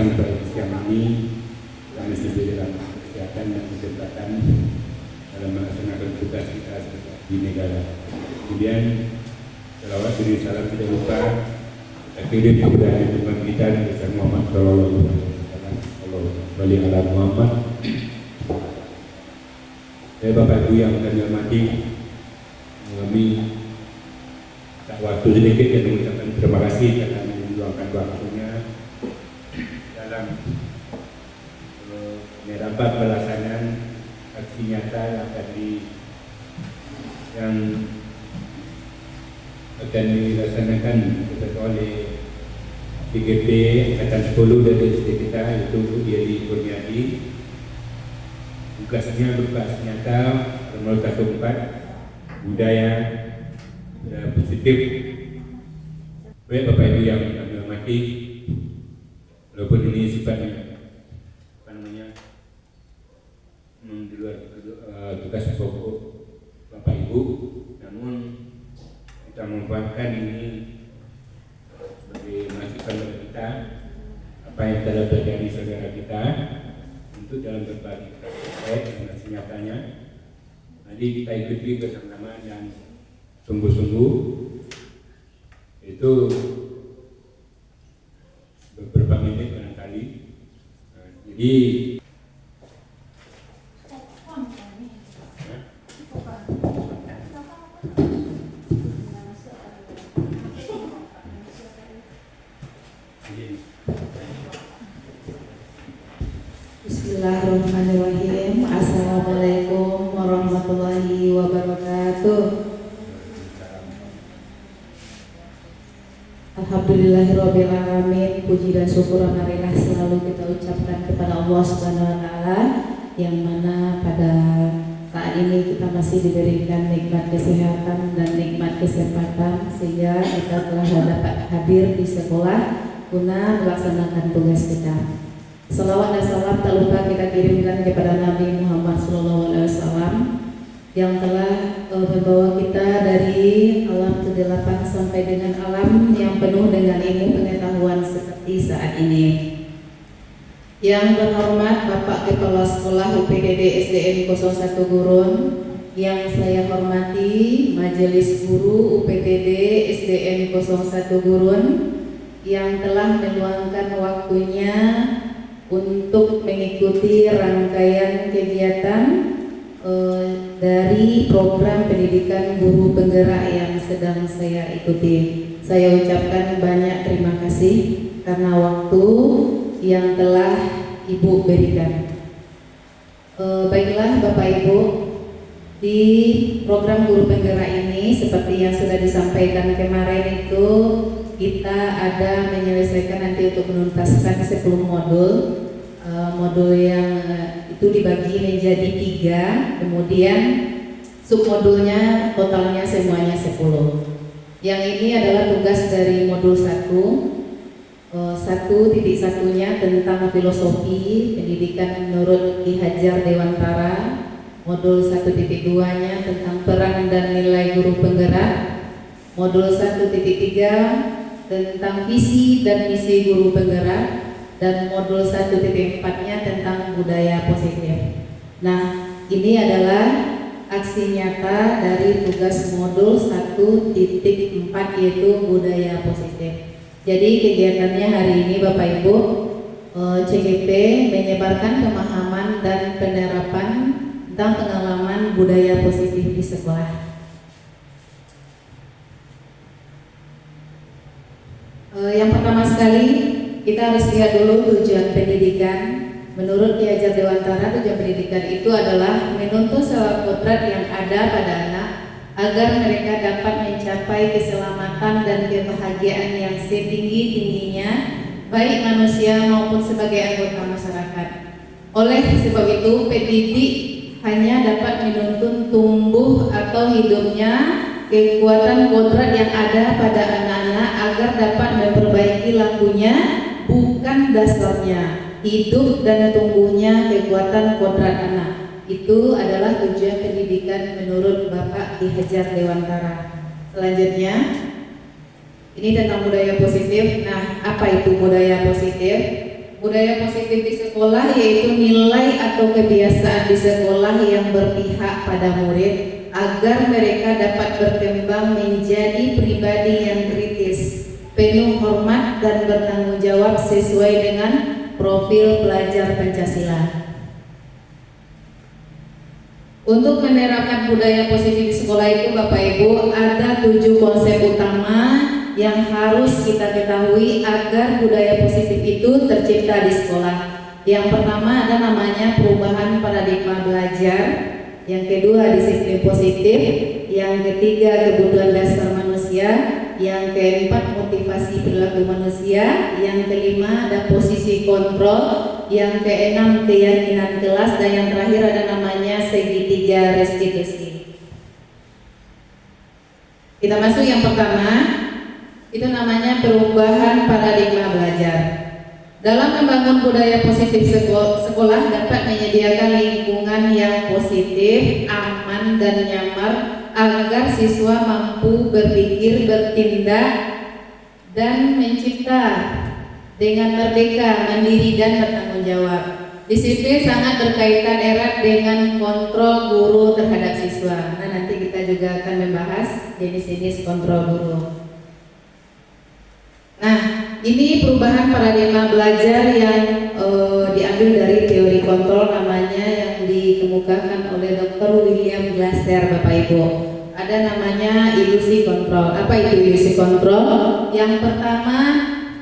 kesempatan pada siang ini kami sendiri dalam kesehatan dan kesempatan dalam melaksanakan tugas kita di negara. Kemudian selawat dan salam tidak lupa kita kirim kepada Tuhan kita Nabi Muhammad Sallallahu Alaihi Wasallam. Bali ala Muhammad. Bapak Ibu yang kami hormati, kami tak waktu sedikit dan mengucapkan terima kasih karena meluangkan waktunya dalam rapat pelaksanaan aksi nyata yang akan dilaksanakan oleh PGP Angkatan 10 dari SD kita, yaitu Yedi Kurniadi. Tugasnya berupa nyata Formulir 4 budaya positif. Baik Bapak Ibu yang kami hormati, walaupun ini sifatnya di luar tugas pokok Bapak Ibu, namun kita memanfaatkan ini sebagai masukan kepada kita apa yang telah terjadi saudara kita untuk dalam berbagi terkait dengan nyatanya. Jadi kita ikuti bersama-sama dan sungguh-sungguh itu beberapa menit barangkali. Jadi Bismillahirrahmanirrahim. Assalamualaikum warahmatullahi wabarakatuh. Alhamdulillahirrahmanirrahim. Puji dan syukur marilah selalu kita ucapkan kepada Allah Subhanahu wa Ta'ala, yang mana pada saat ini kita masih diberikan nikmat kesehatan dan nikmat kesempatan sehingga kita telah dapat hadir di sekolah guna melaksanakan tugas kita. Salawat dan salam tak lupa kita kirimkan kepada Nabi Muhammad SAW yang telah membawa kita dari alam ke-8 sampai dengan alam yang penuh dengan ilmu pengetahuan seperti saat ini. Yang terhormat Bapak Kepala Sekolah UPDD SDN 01 Gurun, yang saya hormati Majelis Guru UPDD SDN 01 Gurun yang telah meluangkan waktunya untuk mengikuti rangkaian kegiatan dari program pendidikan guru penggerak yang sedang saya ikuti. Saya ucapkan banyak terima kasih karena waktu yang telah Ibu berikan. Baiklah Bapak Ibu, di program guru penggerak ini seperti yang sudah disampaikan kemarin itu kita ada menyelesaikan nanti untuk menuntaskan 10 modul. Modul yang itu dibagi menjadi 3, kemudian submodulnya totalnya semuanya 10. Yang ini adalah tugas dari modul 1. 1.1-nya tentang filosofi pendidikan menurut Ki Hajar Dewantara. Modul 1.2-nya tentang peran dan nilai guru penggerak. Modul 1.3 tentang visi dan misi guru penggerak, dan modul 1.4-nya tentang budaya positif. Nah, ini adalah aksi nyata dari tugas modul 1.4 yaitu budaya positif. Jadi kegiatannya hari ini Bapak Ibu, CGP menyebarkan pemahaman dan penerapan tentang pengalaman budaya positif di sekolah. Yang pertama sekali kita harus lihat dulu tujuan pendidikan. Menurut Ki Hajar Dewantara, tujuan pendidikan itu adalah menuntut sebuah kodrat yang ada pada anak agar mereka dapat mencapai keselamatan dan kebahagiaan yang setinggi-tingginya baik manusia maupun sebagai anggota masyarakat. Oleh sebab itu, pendidik hanya dapat menuntun tumbuh atau hidupnya kekuatan kodrat yang ada pada anak-anak agar dapat memperbaiki lakunya, bukan dasarnya hidup dan tumbuhnya kekuatan kodrat anak. Itu adalah tujuan pendidikan menurut Bapak Ki Hajar Dewantara. Selanjutnya, ini tentang budaya positif. Nah, apa itu budaya positif? Budaya positif di sekolah yaitu nilai atau kebiasaan di sekolah yang berpihak pada murid agar mereka dapat berkembang menjadi pribadi yang kritis, penuh hormat dan bertanggung jawab sesuai dengan profil pelajar Pancasila. Untuk menerapkan budaya positif di sekolah itu Bapak Ibu ada 7 konsep utama yang harus kita ketahui agar budaya positif itu tercipta di sekolah. Yang pertama ada namanya perubahan paradigma belajar, yang kedua disiplin positif, yang ketiga kebutuhan dasar manusia, yang keempat motivasi perilaku manusia, yang kelima ada posisi kontrol, yang keenam keyakinan kelas, dan yang terakhir ada namanya segitiga restitusi. Kita masuk yang pertama, itu namanya perubahan paradigma belajar. Dalam membangun budaya positif sekolah dapat menyediakan lingkungan yang positif, aman dan nyaman agar siswa mampu berpikir, bertindak dan mencipta dengan merdeka, mandiri dan bertanggung jawab. Disiplin sangat berkaitan erat dengan kontrol guru terhadap siswa. Nah, nanti kita juga akan membahas jenis-jenis kontrol guru. Nah, ini perubahan paradigma belajar yang diambil dari teori kontrol namanya yang dikemukakan oleh Dr. William Glasser, Bapak Ibu. Ada namanya ilusi kontrol. Apa itu ilusi kontrol? Yang pertama,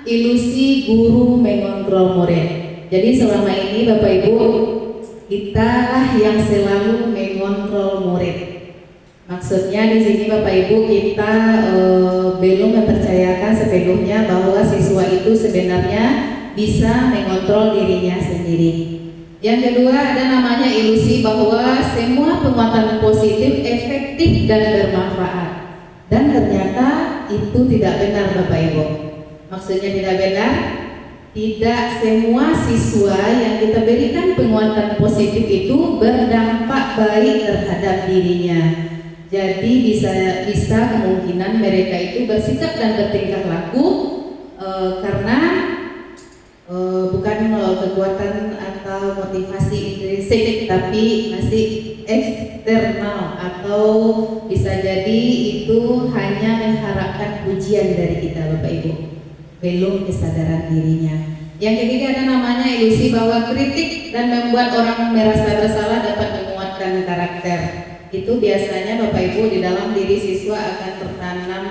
ilusi guru mengontrol murid. Jadi selama ini Bapak Ibu, kitalah yang selalu mengontrol murid. Maksudnya di sini Bapak Ibu kita belum mempercayakan sepenuhnya bahwa siswa itu sebenarnya bisa mengontrol dirinya sendiri. Yang kedua ada namanya ilusi bahwa semua penguatan positif efektif dan bermanfaat. Dan ternyata itu tidak benar Bapak Ibu. Maksudnya tidak benar? Tidak semua siswa yang kita berikan penguatan positif itu berdampak baik terhadap dirinya. Jadi bisa kemungkinan mereka itu bersikap dan bertingkah laku karena bukan kekuatan atau motivasi intrinsik, tapi masih eksternal, atau bisa jadi itu hanya mengharapkan pujian dari kita Bapak Ibu, belum kesadaran dirinya. Yang ketiga ada namanya ilusi bahwa kritik dan membuat orang merasa bersalah dapat menguatkan karakter. Itu biasanya Bapak Ibu di dalam diri siswa akan tertanam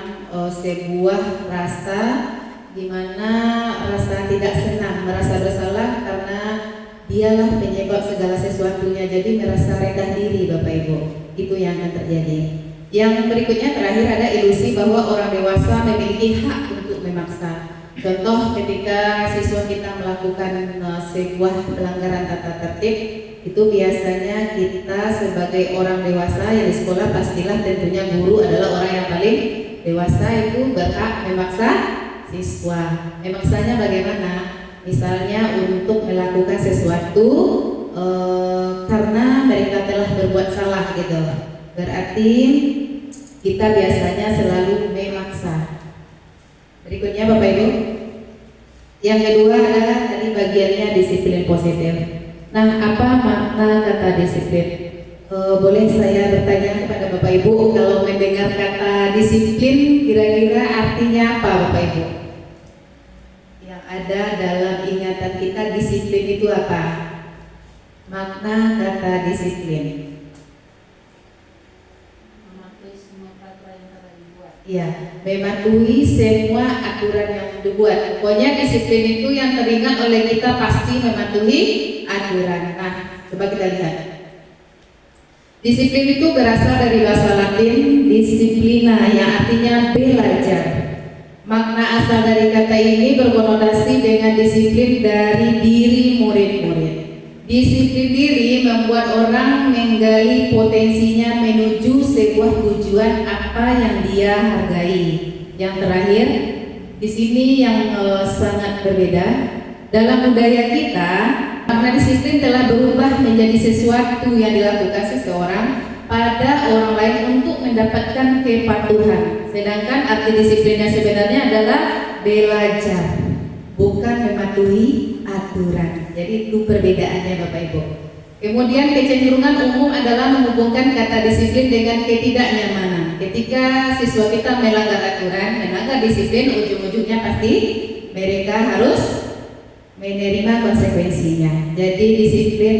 sebuah rasa di mana rasa tidak senang, merasa bersalah karena dialah penyebab segala sesuatunya, jadi merasa rendah diri Bapak Ibu. Itu yang akan terjadi. Yang berikutnya terakhir ada ilusi bahwa orang dewasa memiliki hak untuk memaksa. Contoh ketika siswa kita melakukan sebuah pelanggaran tata tertib, itu biasanya kita sebagai orang dewasa yang di sekolah, pastilah tentunya guru adalah orang yang paling dewasa, itu berhak memaksa siswa. Memaksanya bagaimana? Misalnya untuk melakukan sesuatu karena mereka telah berbuat salah gitu. Berarti kita biasanya selalu memaksa. Berikutnya Bapak Ibu, yang kedua adalah tadi bagiannya disiplin positif. Nah, apa makna kata disiplin? Boleh saya bertanya kepada Bapak Ibu, kalau mendengar kata disiplin kira-kira artinya apa Bapak Ibu? Yang ada dalam ingatan kita, disiplin itu apa? Makna kata disiplin. Ya, mematuhi semua aturan yang dibuat. Pokoknya disiplin itu yang teringat oleh kita pasti mematuhi aturan. Nah, coba kita lihat. Disiplin itu berasal dari bahasa Latin disciplina, yang artinya belajar. Makna asal dari kata ini berkonotasi dengan disiplin dari diri murid-murid. Disiplin diri membuat orang menggali potensinya menuju sebuah tujuan apa yang dia hargai. Yang terakhir, di sini yang sangat berbeda dalam budaya kita, makna disiplin telah berubah menjadi sesuatu yang dilakukan seseorang pada orang lain untuk mendapatkan kepatuhan. Sedangkan arti disiplinnya sebenarnya adalah belajar, bukan mematuhi aturan. aturan. Jadi itu perbedaannya Bapak Ibu. Kemudian kecenderungan umum adalah menghubungkan kata disiplin dengan ketidaknyamanan. Ketika siswa kita melanggar aturan, melanggar disiplin, ujung-ujungnya pasti mereka harus menerima konsekuensinya. Jadi disiplin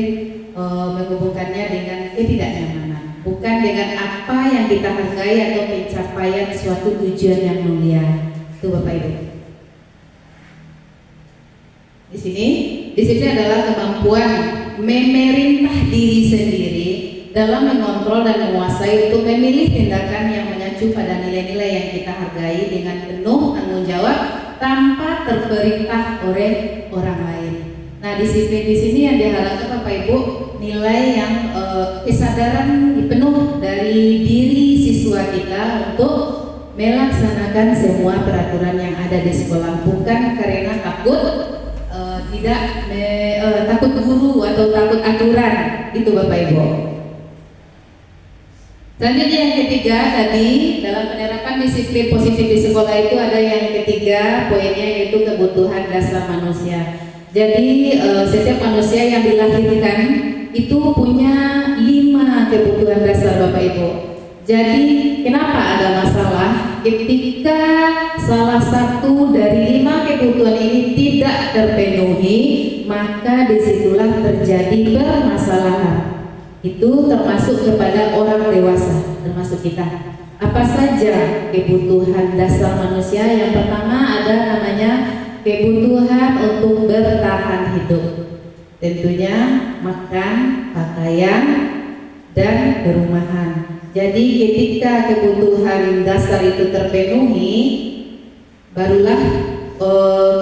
menghubungkannya dengan ketidaknyamanan, bukan dengan apa yang kita hargai atau pencapaian suatu tujuan yang mulia. Itu Bapak Ibu. Di sini disiplin adalah kemampuan memerintah diri sendiri dalam mengontrol dan menguasai untuk memilih tindakan yang mengacu pada nilai-nilai yang kita hargai dengan penuh tanggung jawab tanpa terperintah oleh orang lain. Nah, disiplin di sini yang diharapkan Bapak Ibu nilai yang kesadaran penuh dari diri siswa kita untuk melaksanakan semua peraturan yang ada di sekolah, bukan karena takut takut guru atau takut aturan. Itu Bapak Ibu. Selanjutnya yang ketiga tadi, dalam penerapan disiplin positif di sekolah itu ada yang ketiga poinnya, yaitu kebutuhan dasar manusia. Jadi setiap manusia yang dilahirkan itu punya 5 kebutuhan dasar Bapak Ibu. Jadi kenapa ada masalah ketika salah satu dari 5 kebutuhan ini tidak terpenuhi, maka disitulah terjadi permasalahan. Itu termasuk kepada orang dewasa, termasuk kita. Apa saja kebutuhan dasar manusia? Yang pertama ada namanya kebutuhan untuk bertahan hidup. Tentunya makan, pakaian, dan perumahan. Jadi ketika kebutuhan dasar itu terpenuhi, barulah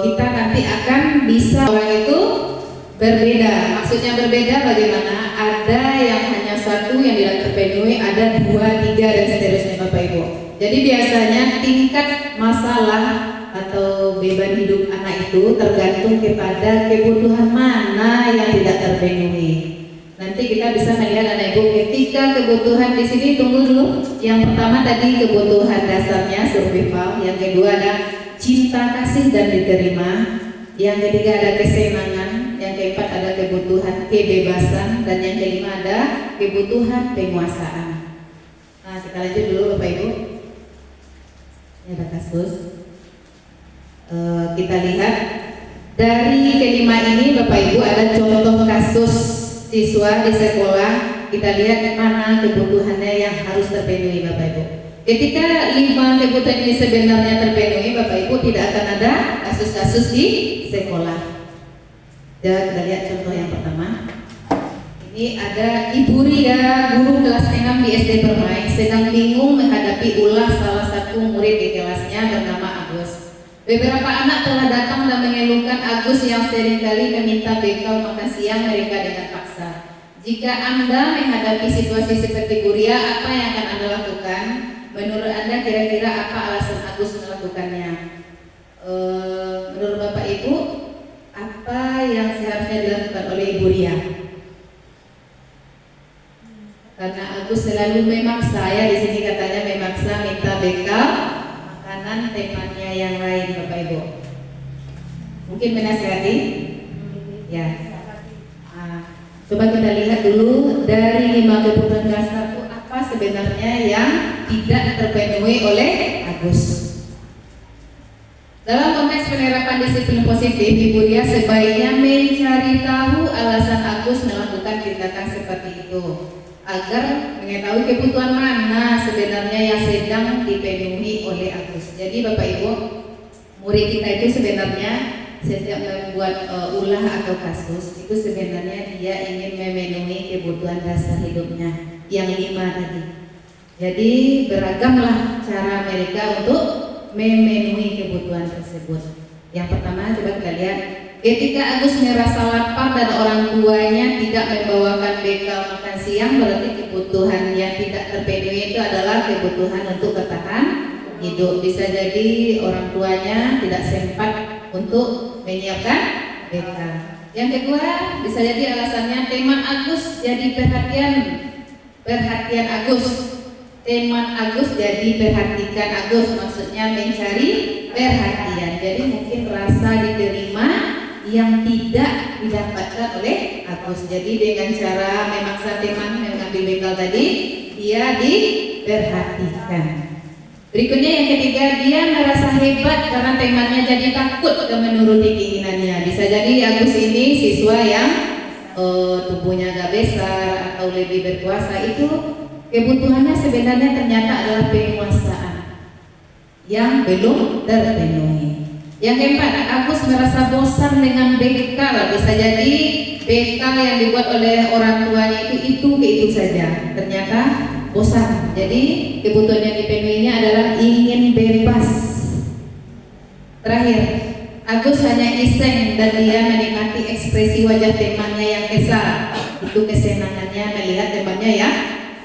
kita nanti akan bisa. Orang itu berbeda. Maksudnya berbeda bagaimana? Ada yang hanya satu yang tidak terpenuhi, ada 2, 3 dan seterusnya Bapak Ibu. Jadi biasanya tingkat masalah atau beban hidup anak itu tergantung kepada kebutuhan mana yang tidak terpenuhi. Nanti kita bisa melihat anak ibu ketika kebutuhan di sini, tunggu dulu. Yang pertama tadi kebutuhan dasarnya survival, yang kedua ada cinta kasih dan diterima, yang ketiga ada kesenangan, yang keempat ada kebutuhan kebebasan, dan yang kelima ada kebutuhan penguasaan. Nah, kita lanjut dulu Bapak Ibu. Ini ada kasus. Kita lihat dari kelima ini Bapak Ibu ada contoh kasus siswa di sekolah. Kita lihat mana kebutuhannya yang harus terpenuhi Bapak Ibu. Ketika 5 kebutuhan ini sebenarnya terpenuhi Bapak Ibu, tidak akan ada kasus-kasus di sekolah. Dan kita lihat contoh yang pertama. Ini ada Ibu Ria, guru kelas 6 di SD Permai, sedang bingung menghadapi ulah salah satu murid di kelasnya bernama Agus. Beberapa anak telah datang dan mengeluhkan Agus yang seringkali meminta bekal makan siang mereka dengan paksa. Jika Anda menghadapi situasi seperti Bu Ria, apa yang akan Anda lakukan? Menurut Anda kira-kira apa alasan Agus melakukannya? Menurut Bapak Ibu, apa yang seharusnya dilakukan oleh Ibu Ria? Karena Agus selalu memaksa, ya di sini katanya memaksa minta bekal makanan temannya yang lain Bapak Ibu. Mungkin menasihati? Ya. Coba kita lihat dulu dari 5 kebutuhan dasar itu apa sebenarnya yang tidak terpenuhi oleh Agus. Dalam konteks penerapan disiplin positif, Ibu Ria sebaiknya mencari tahu alasan Agus melakukan tindakan seperti itu, agar mengetahui kebutuhan mana sebenarnya yang sedang dipenuhi oleh Agus. Jadi Bapak Ibu, murid kita itu sebenarnya setiap membuat ulah atau kasus itu sebenarnya dia ingin memenuhi kebutuhan dasar hidupnya yang 5 tadi. Jadi beragamlah cara mereka untuk memenuhi kebutuhan tersebut. Yang pertama coba kita lihat, ketika Agus merasa lapar dan orang tuanya tidak membawakan bekal makan siang, berarti kebutuhan yang tidak terpenuhi itu adalah kebutuhan untuk bertahan hidup. Bisa jadi orang tuanya tidak sempat untuk menyiapkan bekal. Yang kedua, bisa jadi alasannya teman Agus jadi perhatian Agus. Teman Agus jadi perhatikan Agus, maksudnya mencari perhatian. Jadi mungkin rasa diterima yang tidak didapatkan oleh Agus. Jadi dengan cara memaksa teman mengambil bekal tadi, dia diperhatikan. Berikutnya yang ketiga, dia merasa hebat karena temannya jadi takut dan menuruti keinginannya. Bisa jadi Agus ini siswa yang tubuhnya agak besar atau lebih berkuasa, itu kebutuhannya sebenarnya ternyata adalah penguasaan yang belum terpenuhi. Yang keempat, Agus merasa bosan dengan bekal. Bisa jadi bekal yang dibuat oleh orang tuanya itu saja, ternyata bosan. Jadi kebutuhan yang dipenuhinya adalah ingin bebas. Terakhir, Agus hanya iseng dan dia menikmati ekspresi wajah temannya yang kesal. Itu kesenangannya melihat temannya yang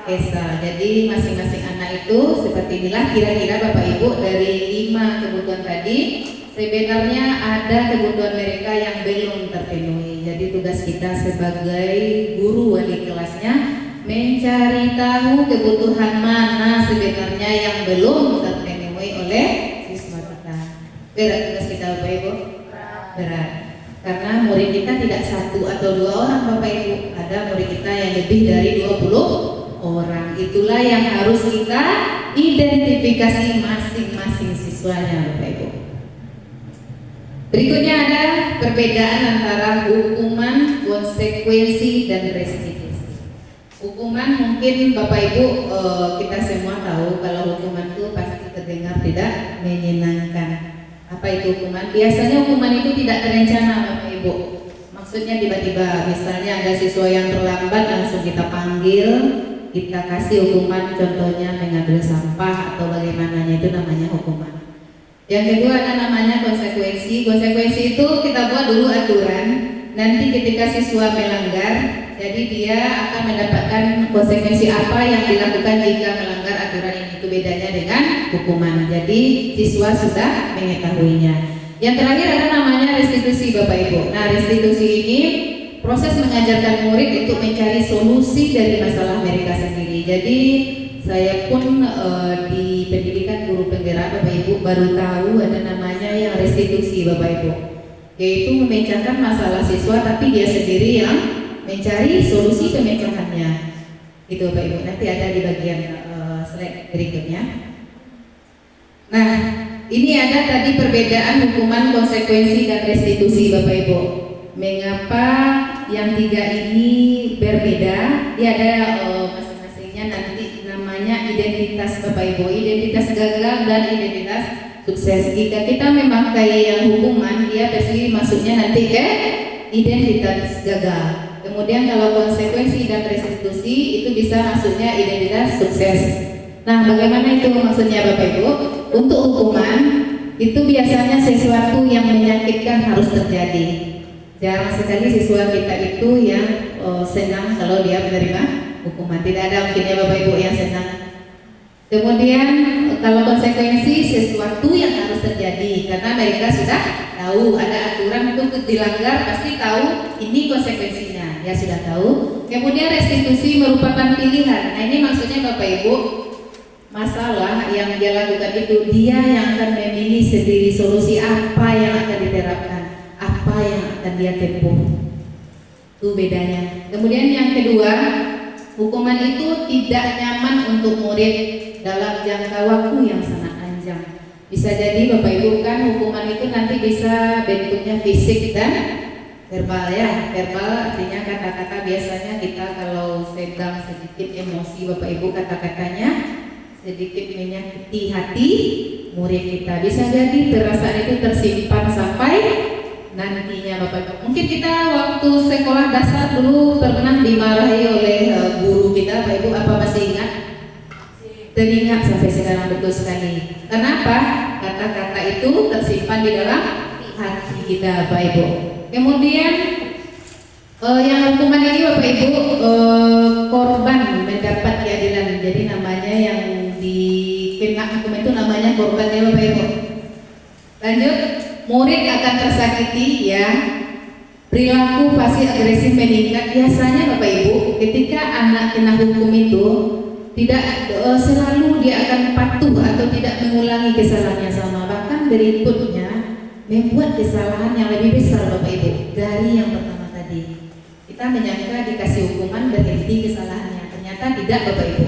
kesal. Jadi masing-masing anak itu seperti inilah kira-kira Bapak Ibu dari 5 kebutuhan tadi. Sebenarnya ada kebutuhan mereka yang belum terpenuhi. Jadi tugas kita sebagai guru wali kelasnya mencari tahu kebutuhan mana sebenarnya yang belum terpenuhi oleh siswa kita. Berat tugas kita Bapak Ibu? Berat. Karena murid kita tidak 1 atau 2 orang Bapak Ibu. Ada murid kita yang lebih dari 20 orang. Itulah yang harus kita identifikasi masing-masing siswanya Bapak Ibu. Berikutnya ada perbedaan antara hukuman, konsekuensi, dan restitusi. Hukuman mungkin Bapak Ibu kita semua tahu kalau hukuman itu pasti terdengar tidak menyenangkan. Apa itu hukuman? Biasanya hukuman itu tidak terencana Bapak Ibu. Maksudnya tiba-tiba, misalnya ada siswa yang terlambat langsung kita panggil, kita kasih hukuman, contohnya mengambil sampah atau bagaimananya, itu namanya hukuman. Yang kedua ada namanya konsekuensi. Konsekuensi itu kita buat dulu aturan, nanti ketika siswa melanggar, jadi dia akan mendapatkan konsekuensi apa yang dilakukan jika melanggar aturan ini. Itu bedanya dengan hukuman. Jadi siswa sudah mengetahuinya. Yang terakhir ada namanya restitusi Bapak Ibu. Nah, restitusi ini proses mengajarkan murid untuk mencari solusi dari masalah mereka sendiri. Jadi saya pun di pendidikan guru penggerak Bapak Ibu baru tahu ada namanya yang restitusi Bapak Ibu, yaitu memecahkan masalah siswa tapi dia sendiri yang mencari solusi pemecahannya. Itu Bapak Ibu, nanti ada di bagian slide berikutnya. Nah, ini ada tadi perbedaan hukuman, konsekuensi, dan restitusi Bapak Ibu. Mengapa yang 3 ini berbeda? Dia ada masing-masingnya nanti namanya identitas Bapak Ibu, identitas gagal dan identitas sukses. Jika kita memakai yang hukuman, dia pasti masuknya nanti ke identitas gagal. Kemudian kalau konsekuensi dan restitusi itu bisa masuknya identitas sukses. Nah, bagaimana itu maksudnya Bapak Ibu? Untuk hukuman itu biasanya sesuatu yang menyakitkan harus terjadi. Jarang sekali siswa kita itu yang senang kalau dia menerima hukuman. Tidak ada mungkinnya Bapak Ibu yang senang. Kemudian kalau konsekuensi sesuatu yang harus terjadi karena mereka sudah tahu ada aturan untuk dilanggar, pasti tahu ini konsekuensinya, ya sudah tahu. Kemudian restitusi merupakan pilihan. Nah, ini maksudnya Bapak Ibu, masalah yang dia lakukan itu dia yang akan memilih sendiri solusi apa yang akan diterapkan, apa yang akan dia tempuh. Itu bedanya. Kemudian yang kedua, hukuman itu tidak nyaman untuk murid dalam jangka waktu yang sangat panjang. Bisa jadi Bapak Ibu kan hukuman itu nanti bisa bentuknya fisik dan verbal ya. Verbal artinya kata-kata, biasanya kita kalau sedang sedikit emosi Bapak Ibu kata-katanya sedikit menyakiti hati murid kita. Bisa jadi perasaan itu tersimpan sampai nantinya Bapak Ibu. Mungkin kita waktu sekolah dasar dulu pernah dimarahi oleh guru kita Bapak Ibu, apa masih ingat? Teringat sampai sekarang betul sekali. Kenapa? Kata-kata itu tersimpan di dalam hati kita Bapak Ibu. Kemudian yang hukuman ini Bapak Ibu korban mendapat keadilan. Jadi namanya yang dikena hukum itu namanya korban ya Bapak Ibu. Lanjut, murid akan tersakiti ya. Perilaku pasti agresif meningkat. Biasanya Bapak Ibu ketika anak kena hukum itu tidak selalu dia akan patuh atau tidak mengulangi kesalahannya sama. Bahkan berikutnya membuat kesalahan yang lebih besar Bapak Ibu dari yang pertama tadi. Kita menyangka dikasih hukuman berhenti kesalahannya, ternyata tidak Bapak Ibu.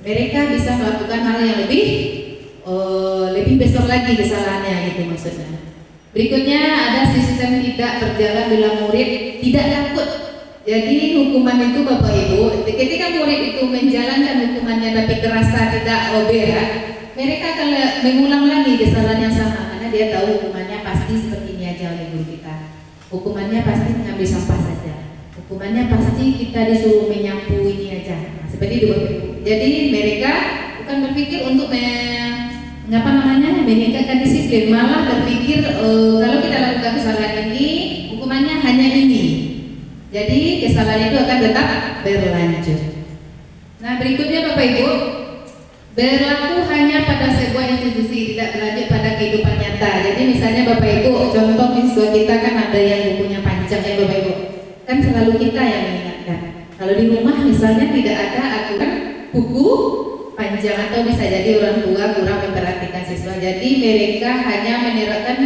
Mereka bisa melakukan hal yang lebih besar lagi kesalahannya, gitu maksudnya. Berikutnya ada sistem tidak berjalan bila murid tidak takut. Jadi hukuman itu Bapak Ibu, ketika murid itu menjalankan hukumannya tapi terasa tidak berat, mereka akan mengulang lagi kesalahan yang sama karena dia tahu hukumannya pasti seperti ini aja oleh guru kita. Hukumannya pasti mengambil sampah saja. Hukumannya pasti kita disuruh menyapu ini aja. Nah, seperti itu Bapak Ibu. Jadi mereka bukan berpikir untuk meningkatkan disiplin, malah berpikir kalau kita lakukan kesalahan ini hukumannya hanya ini. Jadi kesalahan itu akan tetap berlanjut. Nah berikutnya Bapak Ibu, berlaku hanya pada sebuah institusi, tidak berlanjut pada kehidupan nyata. Jadi misalnya Bapak Ibu, contoh siswa kita kan ada yang bukunya panjang ya Bapak Ibu, kan selalu kita yang mengingatkan. Kalau di rumah misalnya tidak ada aturan buku panjang atau bisa jadi orang tua kurang memperhatikan siswa, jadi mereka hanya menerapkan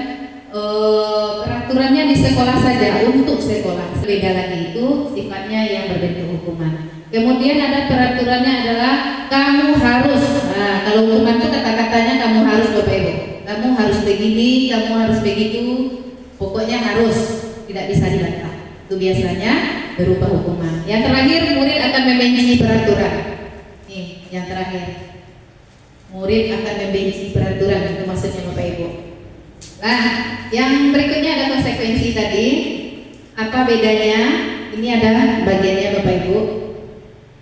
peraturannya di sekolah saja untuk sekolah. Beda lagi itu sifatnya yang berbentuk hukuman. Kemudian ada peraturannya adalah kamu harus. Nah, kalau hukuman itu kata-katanya kamu harus Bapak Ibu. Kamu harus begini, kamu harus begitu. Pokoknya harus, tidak bisa dibantah. Itu biasanya berupa hukuman. Yang terakhir, murid akan membenci peraturan. Nih, yang terakhir. Murid akan membenci peraturan, itu maksudnya Bapak Ibu. Nah, yang berikutnya ada konsekuensi tadi. Apa bedanya? Ini adalah bagiannya Bapak Ibu.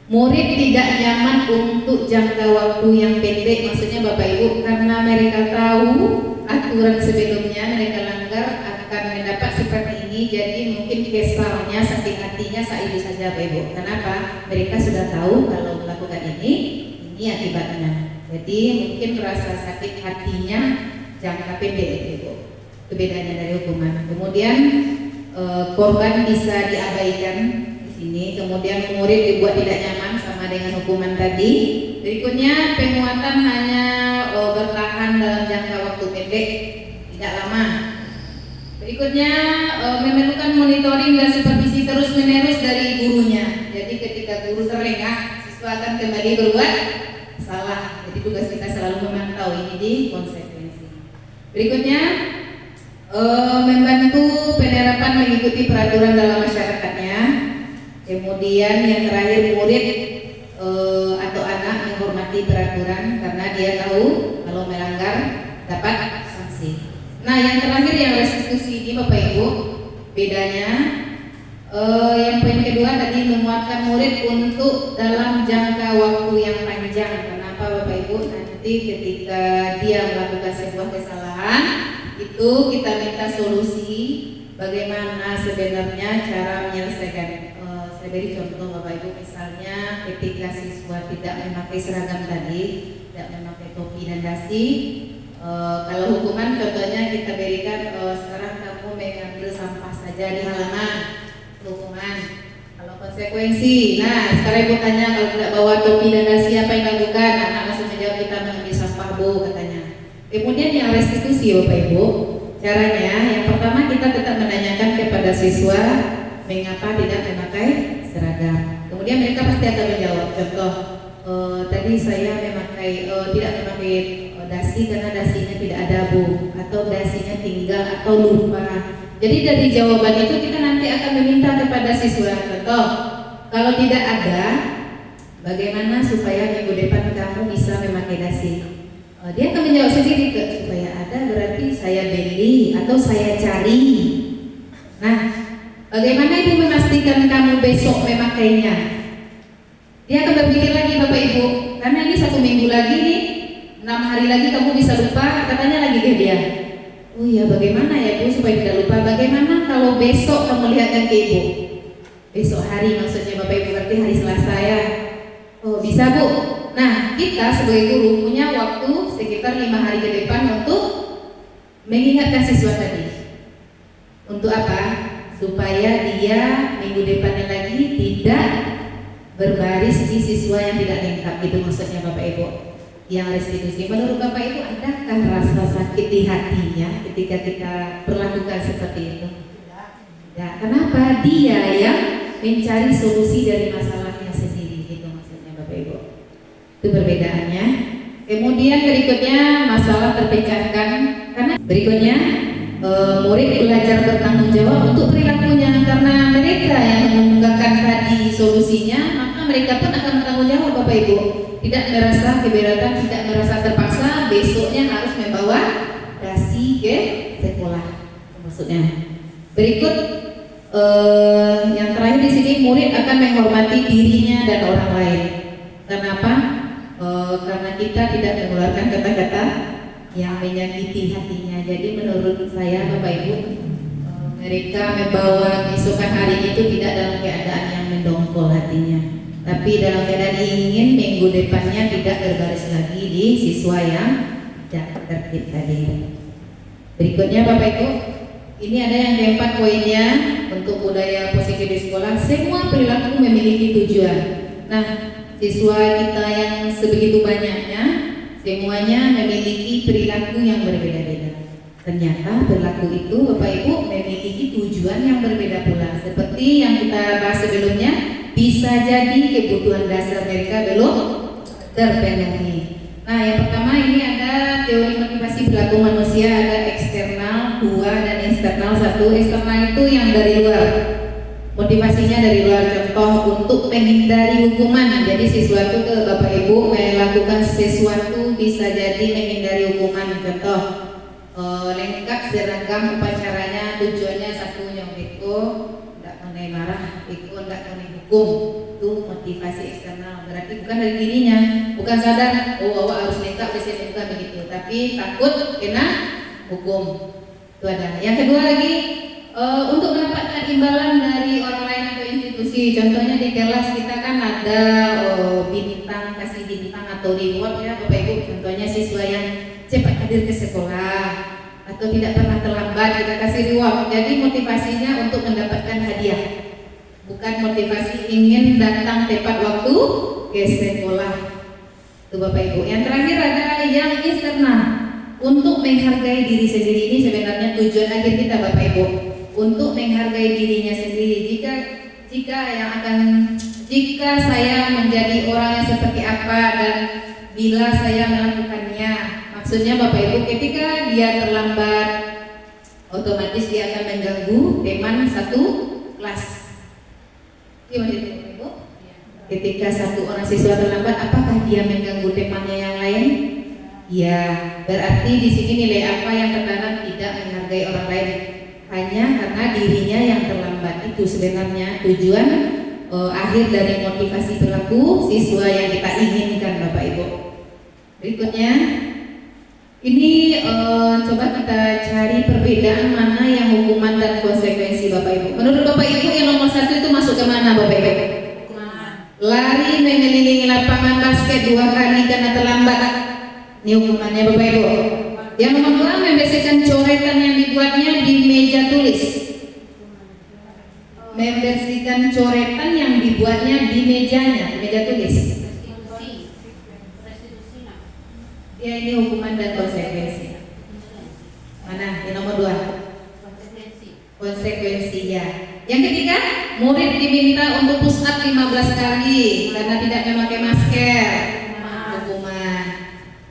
Murid tidak nyaman untuk jangka waktu yang pendek, maksudnya Bapak Ibu, karena mereka tahu aturan sebelumnya mereka langgar akan mendapat seperti ini, jadi mungkin kesalnya, sakit hatinya saat itu saja Bapak Ibu. Kenapa? Mereka sudah tahu kalau melakukan ini akibatnya. Jadi mungkin merasa sakit hatinya jangka pendek itu bedanya dari hukuman. Kemudian korban bisa diabaikan di sini. Kemudian murid dibuat tidak nyaman sama dengan hukuman tadi. Berikutnya penguatan hanya bertahan dalam jangka waktu pendek, tidak lama. Berikutnya memerlukan monitoring dan supervisi terus menerus dari gurunya. Jadi ketika guru terlengah, siswa akan kembali berbuat salah. Jadi tugas kita selalu memantau ini di konsekuensi. Berikutnya membantu penerapan mengikuti peraturan dalam masyarakatnya. Kemudian yang terakhir, murid atau anak menghormati peraturan karena dia tahu kalau melanggar dapat sanksi. Nah yang terakhir yang restitusi ini Bapak Ibu, bedanya yang poin kedua tadi memuatkan murid untuk dalam jangka waktu yang panjang. Kenapa Bapak Ibu? Nanti ketika dia melakukan sebuah kesalahan itu kita minta solusi bagaimana sebenarnya cara menyelesaikan. Saya beri contoh Bapak Ibu, misalnya ketika siswa tidak memakai seragam tadi, tidak memakai topi dan dasi, kalau hukuman contohnya kita berikan sekarang kamu mengambil sampah saja di halaman, hukuman. Kalau konsekuensi, nah sekarang Ibu tanya kalau tidak bawa topi dan dasi apa yang dilakukan? Anak langsung menjawab kita mengambil sampah Bu katanya. Kemudian yang restitusi Bapak Ibu, caranya yang pertama kita tetap menanyakan kepada siswa mengapa tidak memakai seragam. Kemudian mereka pasti akan menjawab. Contoh, tadi saya tidak memakai dasi karena dasinya tidak ada Bu, atau dasinya tinggal atau lupa. Jadi dari jawaban itu kita nanti akan meminta kepada siswa. Contoh, kalau tidak ada, bagaimana supaya minggu depan kamu bisa memakai dasi? Dia akan menjawab sendiri, supaya ada berarti saya beli atau saya cari. Nah, bagaimana Ibu memastikan kamu besok memakainya? Dia akan berpikir lagi Bapak Ibu, karena ini 1 minggu lagi nih, 6 hari lagi kamu bisa lupa, katanya lagi ke dia. Oh iya, bagaimana ya Bu supaya tidak lupa? Bagaimana kalau besok kamu lihatkan ke Ibu? Besok hari maksudnya Bapak Ibu, berarti hari Selasa ya. Oh bisa Bu. Nah kita sebagai guru punya waktu sekitar 5 hari ke depan untuk mengingatkan siswa tadi. Untuk apa? Supaya dia minggu depannya lagi tidak berbaris di siswa yang tidak lengkap, itu maksudnya Bapak Ibu. yang restitusi. Menurut Bapak Ibu, adakah rasa sakit di hatinya ketika kita perlakukan seperti itu? Ya, kenapa? Dia yang mencari solusi dari masalahnya sendiri, itu maksudnya Bapak Ibu. Itu perbedaannya. Kemudian berikutnya masalah terpecahkan, karena berikutnya murid belajar bertanggung jawab untuk perilakunya, karena mereka yang mengungkapkan tadi solusinya, maka mereka pun akan bertanggung jawab Bapak Ibu. Tidak merasa keberatan, tidak merasa terpaksa, besoknya harus membawa dasi ke sekolah, maksudnya. Berikut yang terakhir di sini, murid akan menghormati dirinya dan orang lain. Kenapa? Karena kita tidak mengeluarkan kata-kata yang menyakiti hatinya. Jadi menurut saya Bapak Ibu, mereka membawa keesokan hari itu tidak dalam keadaan yang mendongkol hatinya, tapi dalam keadaan ingin minggu depannya tidak berbaris lagi di siswa yang tidak tertib tadi. Berikutnya Bapak Ibu, ini ada yang keempat poinnya untuk budaya positif di sekolah. Semua perilaku memiliki tujuan. Nah, siswa kita yang sebegitu banyaknya, semuanya memiliki perilaku yang berbeda-beda. Ternyata perilaku itu Bapak Ibu memiliki tujuan yang berbeda pula. Seperti yang kita bahas sebelumnya, bisa jadi kebutuhan dasar mereka belum terpenuhi. Nah, yang pertama ini ada teori motivasi perilaku manusia, ada eksternal 2 dan internal 1. Eksternal itu yang dari luar, motivasinya dari luar, contoh untuk menghindari hukuman. Jadi sesuatu ke Bapak Ibu melakukan sesuatu bisa jadi menghindari hukuman, contoh lengkap seragam upacaranya, tujuannya satu, yang itu tidak mengenai marah, itu tidak mengenai hukum. Itu motivasi eksternal, berarti bukan dari dirinya, bukan sadar awak harus lengkap disini, bukan begitu, tapi takut kena hukum. Itu ada. Yang kedua lagi, untuk mendapatkan imbalan dari orang lain atau institusi. Contohnya di kelas kita kan ada bintang, kasih bintang atau reward ya Bapak Ibu. Contohnya siswa yang cepat hadir ke sekolah atau tidak pernah terlambat, kita kasih reward. Jadi motivasinya untuk mendapatkan hadiah, bukan motivasi ingin datang tepat waktu ke sekolah. Itu Bapak Ibu. Yang terakhir ada yang eksternal, untuk menghargai diri sendiri. Ini sebenarnya tujuan akhir kita Bapak Ibu, untuk menghargai dirinya sendiri. Jika saya menjadi orang yang seperti apa dan bila saya melakukannya, maksudnya Bapak Ibu, ketika dia terlambat, otomatis dia akan mengganggu teman satu kelas. Gimana itu Bapak Ibu? Ketika satu orang siswa terlambat, apakah dia mengganggu temannya yang lain? Ya, berarti di sini nilai apa yang tertanam? Tidak menghargai orang lain, hanya karena dirinya yang terlambat. Itu sebenarnya tujuan akhir dari motivasi perilaku siswa yang kita inginkan Bapak Ibu. Berikutnya, ini coba kita cari perbedaan mana yang hukuman dan konsekuensi Bapak Ibu. Menurut Bapak Ibu yang nomor 1 itu masuk ke mana Bapak Ibu? Lari mengelilingi lapangan basket 2 kali karena terlambat. Ini hukumannya Bapak Ibu. Yang nomor 2, membersihkan coretan yang dibuatnya di meja tulis. Membersihkan coretan yang dibuatnya di mejanya, di meja tulis. Ya, ini hukuman dan konsekuensi. Mana? Yang nomor 2. Konsekuensi ya. Yang ketiga, murid diminta untuk push up 15 kali karena tidak memakai masker. Hukuman.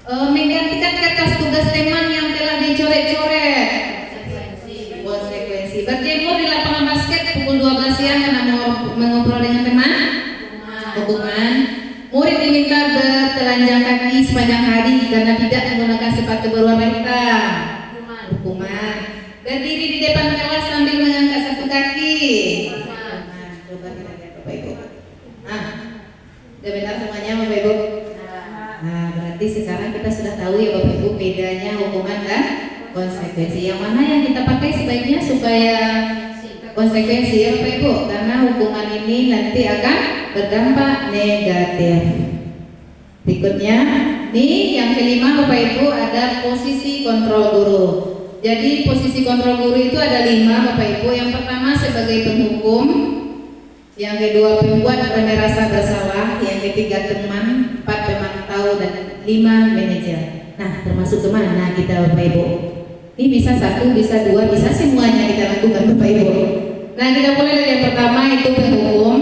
Menggantikan kertas tugas teman yang telah dicoret-coret. Konsekuensi. Berjemur di lapangan basket pukul 12 siang karena mengobrol dengan teman. Hukuman. Murid diminta bertelanjang kaki sepanjang hari karena tidak menggunakan sepatu berwarna hitam. Hukuman. Berdiri di depan kelas sambil mengangkat satu kaki. Nah, coba kita lihat Bapak Ibu. Nah, sudah benar semuanya Bapak Ibu? Nah, berarti sekarang kita sudah tahu ya Bapak Ibu bedanya hukuman dan konsekuensi. Yang mana yang kita pakai sebaiknya supaya konsekuensi ya Bapak Ibu, karena hukuman ini nanti akan berdampak negatif. Berikutnya, nih yang kelima Bapak Ibu ada posisi kontrol guru. Jadi posisi kontrol guru itu ada 5 Bapak Ibu. Yang pertama sebagai penghukum, yang kedua pembuat rasa bersalah, yang ketiga teman, 4 pemantau, dan 5 manajer. Nah, termasuk kemana kita Bapak Ibu? Ini bisa 1, bisa 2, bisa semuanya kita lakukan Bapak Ibu. Nah, kita mulai dari yang pertama itu penghukum.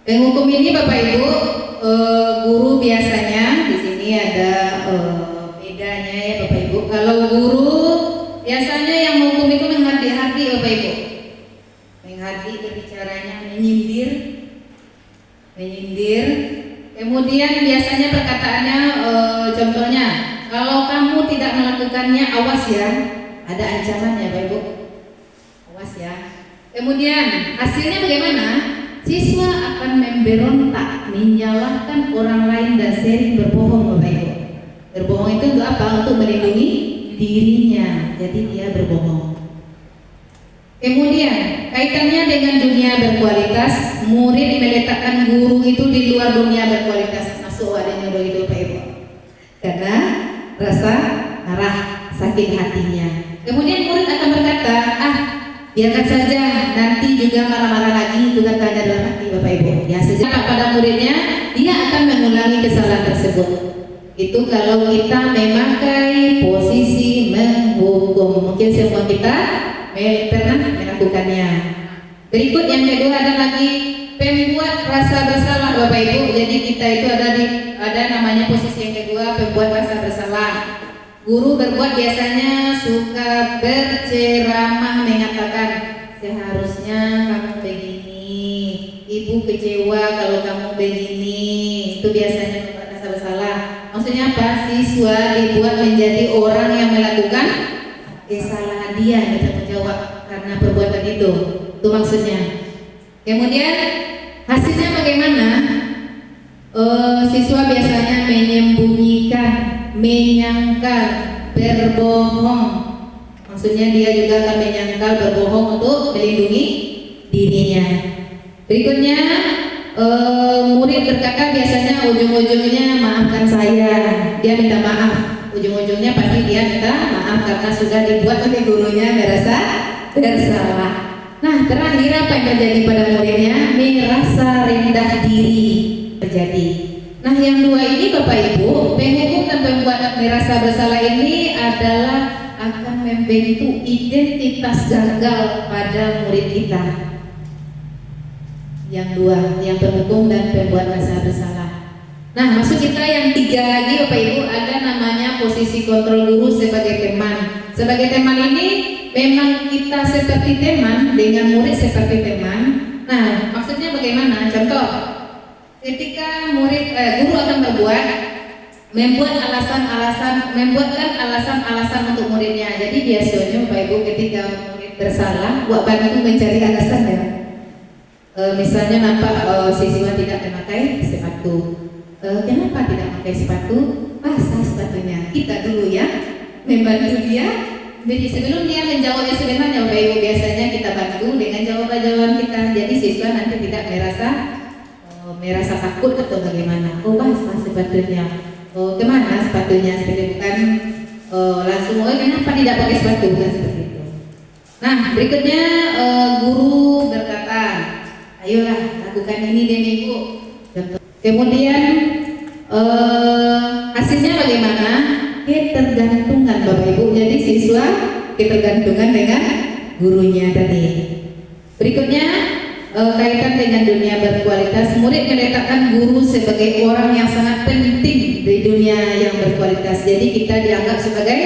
Penghukum ini Bapak Ibu, guru biasanya di sini ada bedanya ya Bapak Ibu. Kalau guru biasanya yang menghukum itu menghati-hati Bapak Ibu. Menghati berbicaranya, menyindir. Kemudian biasanya perkataannya, contohnya, kalau kamu tidak melakukannya, awas ya, ada ancamannya Bapak Ibu. Awas ya. Kemudian hasilnya bagaimana? Siswa akan memberontak, menyalahkan orang lain dan sering berbohong Bapak Ibu. Berbohong itu untuk apa? Untuk melindungi dirinya. Jadi dia berbohong. Kemudian kaitannya dengan dunia berkualitas, murid meletakkan guru itu di luar dunia berkualitas. Masuk adanya itu Bapak Ibu. Karena rasa marah, sakit hatinya. Kemudian murid akan berkata, biarkan saja, nanti juga marah-marah lagi, itu katanya dalam hati Bapak Ibu. Ya, sejak pada muridnya, dia akan mengulangi kesalahan tersebut. Itu kalau kita memakai posisi menghukum. Mungkin semua kita pernah melakukannya. Berikut yang kedua ada lagi pembuat rasa bersalah Bapak Ibu. Jadi kita itu ada namanya posisi yang kedua, pembuat rasa bersalah. Guru berbuat biasanya suka berceramah mengatakan seharusnya kamu begini, ibu kecewa kalau kamu begini. Itu biasanya pembuat rasa bersalah. Maksudnya apa? Siswa dibuat menjadi orang yang melakukan kesalahan, dia bertanggung jawab karena perbuatan itu. Itu maksudnya. Kemudian hasilnya bagaimana? Siswa biasanya menyembunyikan, menyangkal, berbohong. Maksudnya dia juga akan menyangkal, berbohong untuk melindungi dirinya. Berikutnya murid berkata biasanya ujung-ujungnya maafkan saya. Dia minta maaf. Ujung-ujungnya pasti dia minta maaf karena sudah dibuat oleh gurunya merasa bersalah. Nah, terakhir apa yang terjadi pada muridnya? Merasa rendah diri terjadi. Nah, yang dua ini Bapak Ibu, penghukum dan pembuat merasa bersalah ini adalah akan membentuk identitas gagal pada murid kita. Yang dua, yang penghukum dan pembuat merasa bersalah. Nah, maksud kita yang tiga lagi Bapak Ibu, ada namanya posisi kontrol guru sebagai teman. Sebagai teman ini memang kita seperti teman dengan murid seperti teman. Nah, maksudnya bagaimana? Contoh, ketika guru akan membuatkan alasan-alasan untuk muridnya. Jadi biasanya Bapak Ibu ketika murid bersalah, buat bantu mencari alasan ya. Misalnya nampak siswa tidak memakai sepatu. Kenapa tidak memakai sepatu? Basah sepatunya. Kita dulu ya membantu dia. Jadi sebelum dia menjawab yang sebenarnya Bapak Ibu, biasanya kita bantu dengan jawaban-jawaban kita. Jadi siswa nanti tidak merasa takut atau bagaimana. Oh, basah sepatunya. Oh, kemana sepatunya? Seperti bukan langsung kenapa tidak pakai sepatu, bukan seperti itu. Nah, berikutnya guru berkata, ayolah lakukan ini deh Ibu. Kemudian hasilnya bagaimana? Ketergantungan Bapak Ibu. Jadi siswa ketergantungan dengan gurunya tadi. Berikutnya kaitan dengan dunia berkualitas, murid meletakkan guru sebagai orang yang sangat penting di dunia yang berkualitas. Jadi kita dianggap sebagai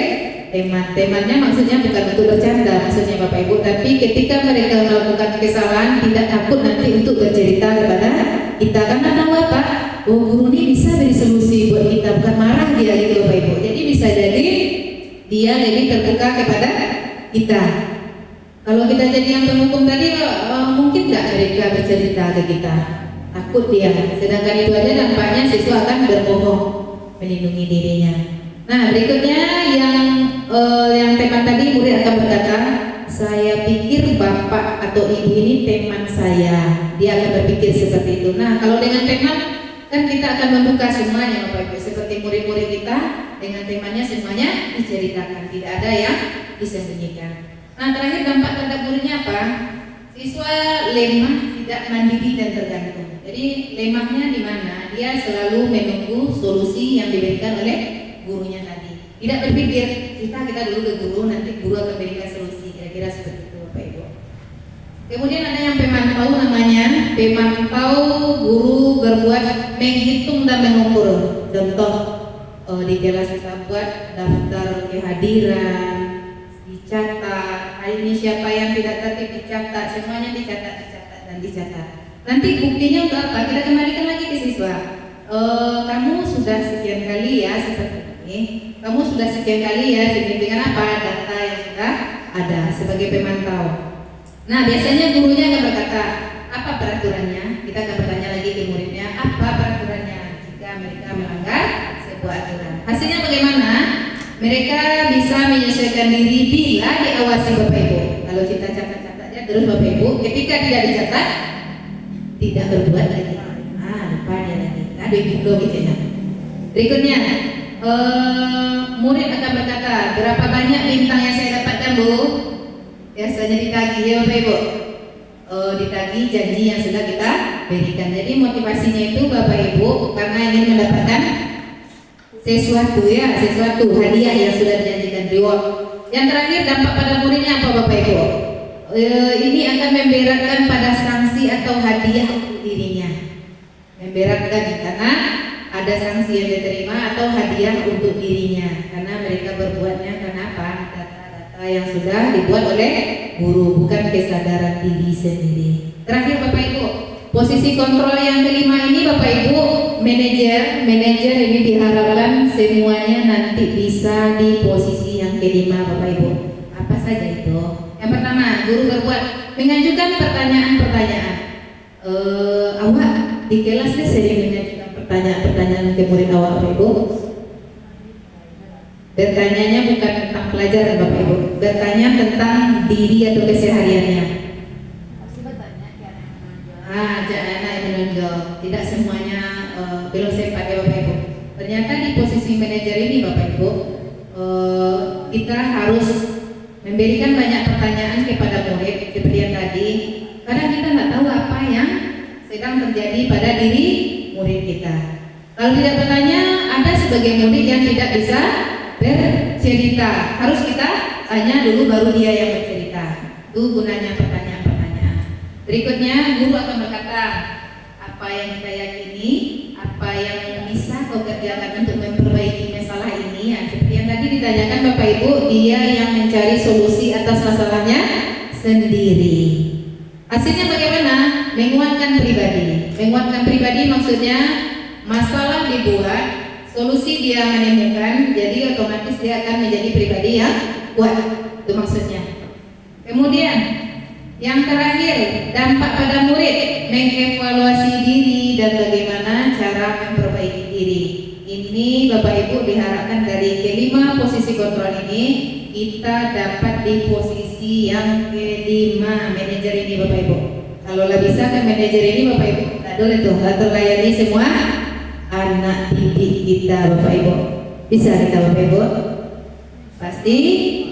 teman. Temannya maksudnya bukan untuk bercanda, maksudnya Bapak Ibu, tapi ketika mereka melakukan kesalahan tidak takut nanti untuk bercerita kepada kita, karena tahu apa? Oh, guru ini bisa beri solusi buat kita, bukan marah dia gitu Bapak Ibu. Jadi bisa jadi dia lebih terbuka kepada kita. Kalau kita jadi yang penghukum tadi, mungkin nggak mereka bercerita ke kita, takut dia. Sedangkan itu aja nampaknya siswa akan berbohong melindungi dirinya. Nah, berikutnya yang teman tadi, murid akan berkata, saya pikir bapak atau ibu ini teman saya. Dia akan berpikir seperti itu. Nah, kalau dengan teman kan kita akan membuka semuanya Bapak Ibu, seperti murid-murid kita dengan temannya semuanya diceritakan, tidak ada yang disembunyikan. Nah, terakhir dampak terhadap muridnya apa? Siswa lemah, tidak mandiri dan tergantung. Jadi Jadi lemahnya di mana? Dia selalu menunggu solusi yang diberikan oleh gurunya tadi. Tidak berpikir kita dulu ke guru, nanti guru akan berikan solusi. Kira-kira seperti itu Bapak Ibu. Kemudian ada yang pemantau namanya. Pemantau guru berbuat menghitung dan mengukur. Contoh di kelas kita buat daftar kehadiran, dicatat. Hari ini siapa yang tidak tertib dicatat, semuanya dicatat dan dicatat. Nanti buktinya untuk apa? Kita kembalikan lagi ke siswa. Kamu sudah sekian kali ya seperti ini. Kamu sudah sekian kali ya dengan apa? Data yang sudah ada sebagai pemantau. Nah, biasanya gurunya akan berkata, apa peraturannya? Kita akan bertanya lagi ke muridnya, apa peraturannya jika mereka melanggar sebuah aturan. Hasilnya bagaimana? Mereka bisa menyesuaikan diri bila diawasi Bapak Ibu. Kalau kita catat-catatnya terus Bapak Ibu, ketika tidak dicatat, tidak berbuat lagi. Lupa dia lagi. Aduh, itu bicara. Berikutnya, murid akan berkata, berapa banyak bintang yang saya dapatkan Bu? Biasanya ditagih ya Bapak Ibu. Ditagih janji yang sudah kita berikan. Jadi motivasinya itu Bapak Ibu karena ingin mendapatkan sesuatu hadiah yang sudah dijanjikan, reward. Yang terakhir, dampak pada muridnya apa Bapak Ibu? Ini akan memberatkan pada sanksi atau hadiah untuk dirinya. Memberatkan karena ada sanksi yang diterima atau hadiah untuk dirinya karena mereka berbuatnya karena apa? Data-data yang sudah dibuat oleh guru, bukan kesadaran diri sendiri. Terakhir Bapak Ibu, posisi kontrol yang kelima ini Bapak Ibu, manajer ini diharapkan semuanya nanti bisa di posisi yang kelima Bapak Ibu. Apa saja itu? Yang pertama, guru berbuat mengajukan pertanyaan-pertanyaan. Awak di kelasnya sering mengajukan pertanyaan-pertanyaan ke murid awak Bapak Ibu. Bertanyanya bukan tentang pelajaran Bapak Ibu, bertanya tentang diri atau kesehariannya. Jangan anak yang menonjol. Tidak semuanya belum sempat ya Bapak Ibu. Ternyata di posisi manajer ini Bapak Ibu, kita harus memberikan banyak pertanyaan kepada murid seperti yang tadi, karena kita nggak tahu apa yang sedang terjadi pada diri murid kita. Kalau tidak bertanya, ada sebagian murid yang tidak bisa bercerita. Harus kita tanya dulu baru dia yang bercerita. Itu gunanya pertanyaan-pertanyaan. Berikutnya, guru akan berkata, apa yang kita yakini, apa yang bisa kau kerjakan untuk memperbaiki masalah ini. Seperti yang tadi ditanyakan Bapak Ibu, dia yang mencari solusi atas masalahnya sendiri. Hasilnya bagaimana? Menguatkan pribadi. Menguatkan pribadi maksudnya masalah dibuat, solusi dia menemukan, jadi otomatis dia akan menjadi pribadi yang kuat. Itu maksudnya. Kemudian yang terakhir, dampak pada murid, mengevaluasi diri dan bagaimana cara memperbaiki diri. Ini Bapak Ibu diharapkan dari kelima posisi kontrol ini kita dapat di posisi yang kelima, manajer ini Bapak Ibu. Kalau bisa ke manajer ini Bapak Ibu, tak boleh tuh terlayani semua anak didik kita Bapak Ibu. Bisa kita Bapak Ibu? Pasti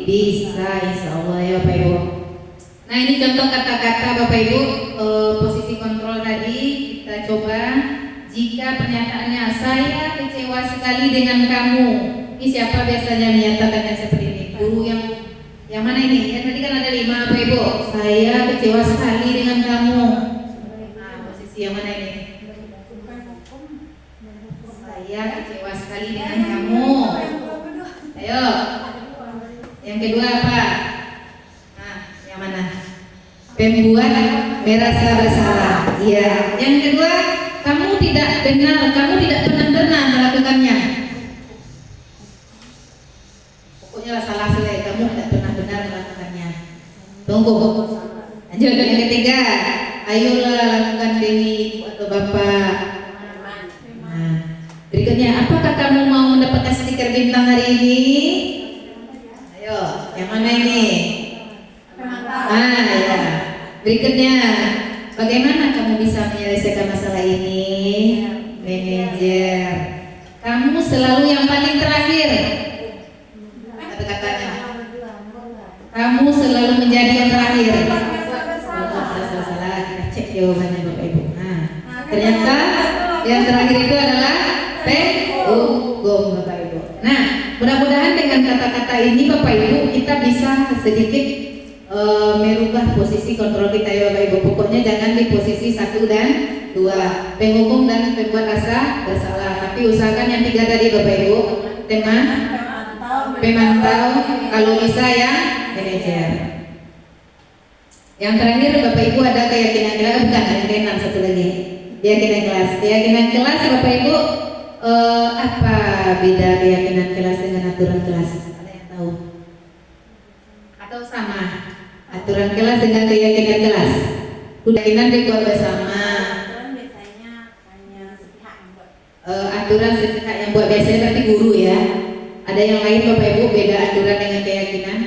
bisa, insya Allah ya Bapak Ibu. Nah, ini contoh kata-kata Bapak Ibu, posisi kontrol tadi kita coba. Jika pernyataannya, saya kecewa sekali dengan kamu. Ini siapa biasanya menyatakannya seperti ini? Guru yang mana ini? Yang tadi kan ada 5 Bapak Ibu. Saya kecewa sekali dengan kamu. Nah, posisi yang mana ini? Saya kecewa sekali dengan kamu. Ayo. Yang kedua apa? Nah, yang mana? Pembuat merasa bersalah. Iya. Yang kedua, kamu tidak benar, kamu tidak benar-benar melakukannya. Pokoknya salah selesai, kamu tidak benar-benar melakukannya. Tunggu. Lanjut yang ketiga, ayolah lakukan demi ibu atau bapak. Nah, berikutnya, apakah kamu mau mendapatkan stiker bintang hari ini? Ayo, yang mana ini? Ya. Berikutnya, bagaimana kamu bisa menyelesaikan masalah ini? Manajer, kamu selalu yang paling terakhir. Kata-katanya, kamu selalu menjadi yang terakhir. Salah, kita cek jawabannya Bapak Ibu. Nah, Ternyata yang terakhir itu adalah gom Bapak Ibu. Nah, mudah-mudahan dengan kata-kata ini Bapak Ibu kita bisa sedikit merubah posisi kontrol kita ya Bapak Ibu. Pokoknya jangan di posisi 1 dan 2, penghukum dan pembuat rasa bersalah. Tapi usahakan yang 3 tadi Bapak Ibu, tema pemantau, kalau bisa ya manajer. Yang terakhir Bapak Ibu ada keyakinan kelas, bukan yang ke-6 satu lagi. Keyakinan kelas. Keyakinan kelas Bapak Ibu, apa beda keyakinan kelas dengan aturan kelas? Ada yang tahu? Atau sama? Aturan kelas dengan keyakinan kelas? Keyakinan dibuat bersama. Aturan sepihak yang buat biasanya berarti guru ya. Ada yang lain Bapak Ibu beda aturan dengan keyakinan?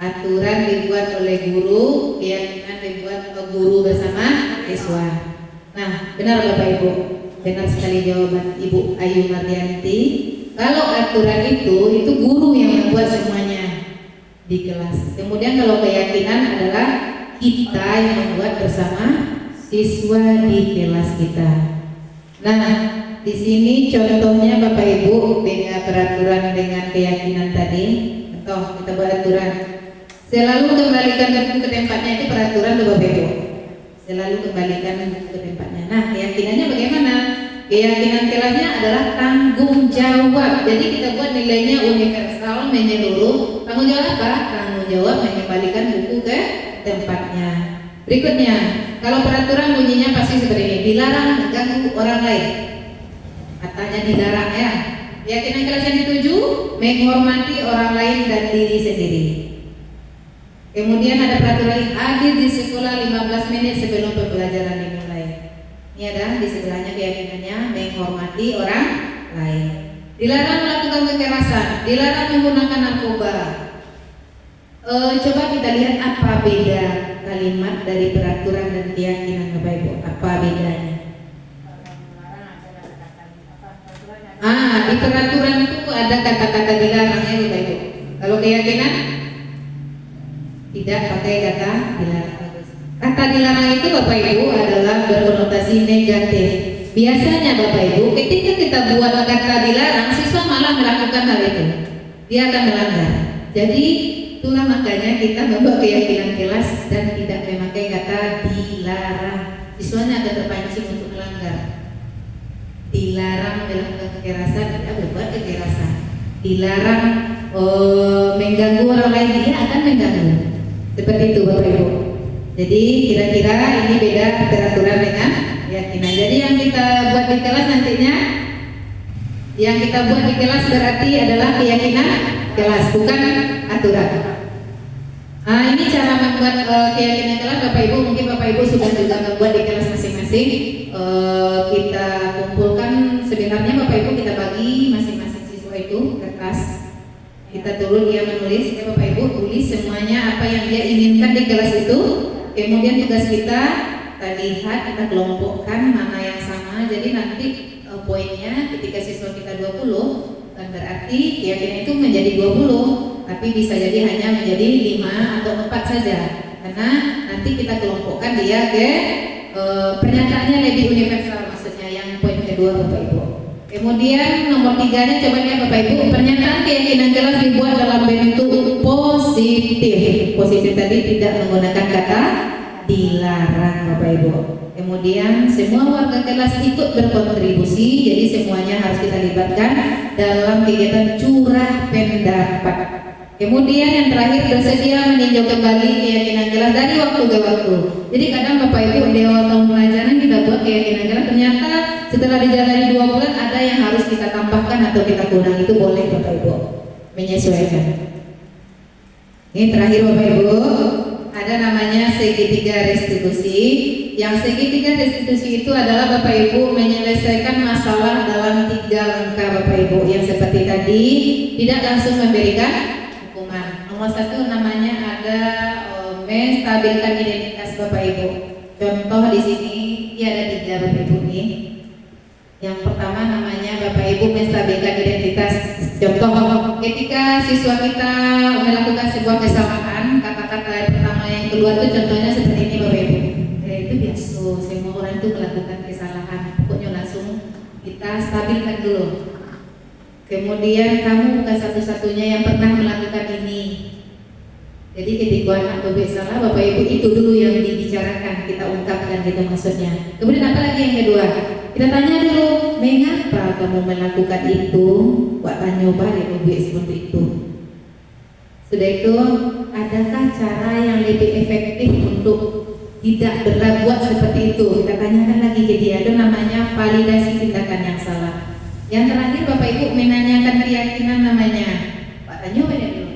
Aturan dibuat oleh guru, keyakinan dibuat oleh guru bersama siswa. Nah, benar Bapak Ibu, benar sekali jawaban Ibu Ayu Mardianti. Kalau aturan itu guru yang membuat semuanya di kelas. Kemudian kalau keyakinan adalah kita yang membuat bersama siswa di kelas kita. Nah, di sini contohnya Bapak Ibu beda peraturan dengan keyakinan tadi. Contoh kita buat aturan. Selalu kembalikan buku ke tempatnya, itu peraturan Bapak Ibu. Selalu kembalikan buku ke tempatnya. Nah, keyakinannya bagaimana? Keyakinan kelasnya adalah tanggung jawab. Jadi kita buat nilainya universal, menyeluruh. Tanggung jawab apa? Tanggung jawab mengembalikan buku ke tempatnya. Berikutnya, kalau peraturan bunyinya pasti seperti ini: dilarang mengganggu orang lain. Katanya dilarang ya. Keyakinan kelas yang dituju menghormati orang lain dan diri sendiri. Kemudian ada peraturan hadir di sekolah 15 menit sebelum pembelajaran dimulai. Ini ada di sebelahnya keyakinannya menghormati orang lain. Dilarang melakukan kekerasan, dilarang menggunakan narkoba. Coba kita lihat apa beda kalimat dari peraturan dan keyakinan Bapak Ibu. Apa bedanya? Di peraturan itu ada kata-kata dilarang ya Bapak Ibu. Kalau keyakinan tidak pakai kata dilarang. Kata dilarang itu Bapak Ibu adalah berkonotasi negatif. Biasanya Bapak Ibu ketika kita buat kata dilarang, siswa malah melakukan hal itu. Dia akan melanggar. Jadi itulah makanya kita membuat keyakinan kelas dan tidak memakai kata dilarang. Siswanya akan terpancing untuk melanggar. Dilarang melakukan kekerasan, tidak berbuat kekerasan. Dilarang mengganggu orang lain, dia akan mengganggu. Seperti itu Bapak Ibu. Jadi kira-kira ini beda peraturan dengan keyakinan. Jadi yang kita buat di kelas nantinya, yang kita buat di kelas berarti adalah keyakinan kelas, bukan aturan. Ini cara membuat keyakinan kelas Bapak Ibu. Mungkin Bapak Ibu sudah juga membuat di kelas masing-masing. Kita kumpulkan, sebenarnya Bapak Ibu kita bagi masing-masing siswa itu kertas. Kita turun dia menulis, ya Bapak Ibu tulis semuanya apa yang dia inginkan di kelas itu. Kemudian tugas kita lihat, kita kelompokkan mana yang sama. Jadi nanti poinnya ketika siswa kita 20, kan berarti keyakinan itu menjadi 20, tapi bisa jadi hanya menjadi 5 atau 4 saja. Karena nanti kita kelompokkan dia ke pernyataannya lebih universal, maksudnya yang poin kedua Bapak Ibu. Kemudian nomor 3-nya coba lihat Bapak Ibu, pernyataan keyakinan kelas dibuat dalam bentuk positif. Positif tadi tidak menggunakan kata dilarang Bapak Ibu. Kemudian semua warga kelas ikut berkontribusi, jadi semuanya harus kita libatkan dalam kegiatan curah pendapat. Kemudian yang terakhir, bersedia meninjau kembali keyakinan kelas dari waktu ke waktu. Jadi kadang Bapak Ibu di awal tahun pelajaran kita buat keyakinan kelas, ternyata setelah dijalani 2 bulan ada yang harus kita tambahkan atau kita kurang. Itu boleh Bapak Ibu menyesuaikan. Ini terakhir Bapak Ibu, ada namanya segitiga restitusi. Yang segitiga restitusi itu adalah Bapak Ibu menyelesaikan masalah dalam 3 langkah Bapak Ibu. Yang seperti tadi, tidak langsung memberikan hukuman. Nomor 1 namanya ada menstabilkan identitas Bapak Ibu. Contoh di sini, ini ada 3 Bapak Ibu nih. Yang pertama namanya Bapak Ibu menstabilkan identitas. Contoh, ketika siswa kita melakukan sebuah kesalahan, kata-kata pertama yang keluar itu contohnya seperti ini Bapak Ibu. Itu biasa, semua orang itu melakukan kesalahan. Pokoknya langsung kita stabilkan dulu. Kemudian kamu bukan satu-satunya yang pernah melakukan ini. Jadi ketika anak bebek salah, Bapak Ibu itu dulu yang dibicarakan, kita ungkapkan gitu maksudnya. Kemudian apa lagi yang kedua? Kita tanya dulu, mengapa kamu melakukan itu? Wak tanya balik bebek seperti itu. Sudah itu, adakah cara yang lebih efektif untuk tidak berbuat seperti itu? Kita tanyakan lagi ke dia. Itu namanya validasi tindakan yang salah. Yang terakhir Bapak Ibu menanyakan keyakinan namanya. Pak tanya balik dulu.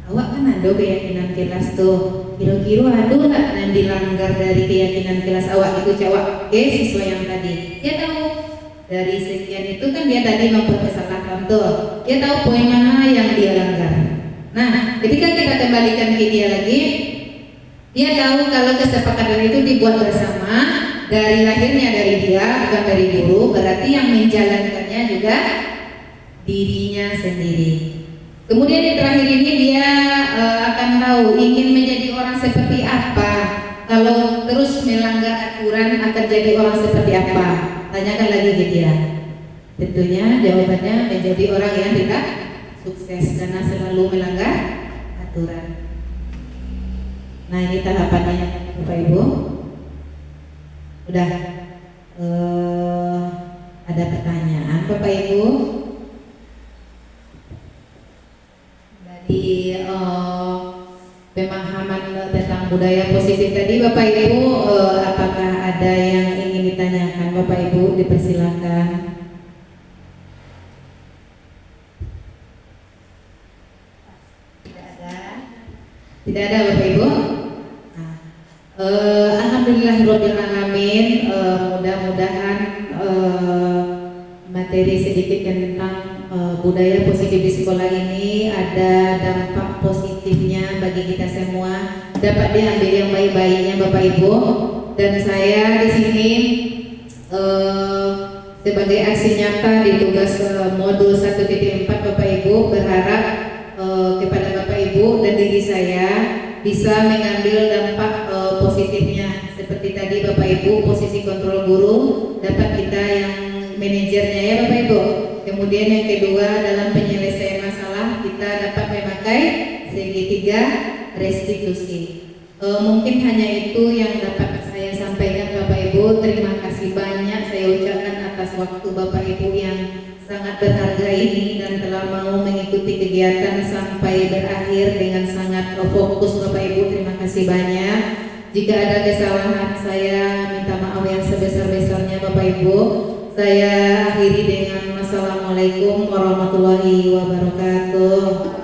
Awak kan ada keyakinan kelas tuh, kira-kira ada nggak yang dilanggar dari keyakinan kelas awak itu jawab siswa yang tadi. Dia tahu dari sekian itu kan dia tadi membuat kesalahan tuh, dia tahu poin mana yang dia langgar. Nah, ketika kita kembalikan ke dia lagi, dia tahu kalau kesepakatan itu dibuat bersama, dari lahirnya dari dia bukan dari guru, berarti yang menjalankannya juga dirinya sendiri. Kemudian yang terakhir ini dia akan tahu ingin menjadi orang seperti apa. Kalau terus melanggar aturan akan jadi orang seperti apa. Tanyakan lagi ke dia. Tentunya jawabannya menjadi orang yang tidak sukses karena selalu melanggar aturan. Nah ini tahapannya Bapak Ibu. Udah ada pertanyaan Bapak Ibu? Di pemahaman tentang budaya positif tadi Bapak Ibu, apakah ada yang ingin ditanyakan Bapak Ibu? Dipersilakan. Tidak ada Bapak Ibu. Nah, alhamdulillahirabbil alamin. Mudah-mudahan materi sedikit tentang budaya positif di sekolah ini ada dampak positifnya bagi kita semua, dapat diambil yang baik-baiknya Bapak Ibu. Dan saya di sini sebagai aksi nyata di tugas modul 1.4 Bapak Ibu berharap kepada Bapak Ibu dan diri saya bisa mengambil dampak positifnya. Seperti tadi Bapak Ibu, posisi kontrol guru dapat kita yang manajernya ya Bapak Ibu. Kemudian yang kedua, dalam penyelesaian masalah kita dapat memakai segitiga restitusi. Mungkin hanya itu yang dapat saya sampaikan Bapak Ibu. Terima kasih banyak saya ucapkan atas waktu Bapak Ibu yang sangat berharga ini dan telah mau mengikuti kegiatan sampai berakhir dengan sangat fokus Bapak Ibu. Terima kasih banyak. Jika ada kesalahan saya minta maaf yang sebesar-besarnya Bapak Ibu. Saya akhiri dengan wassalamualaikum warahmatullahi wabarakatuh.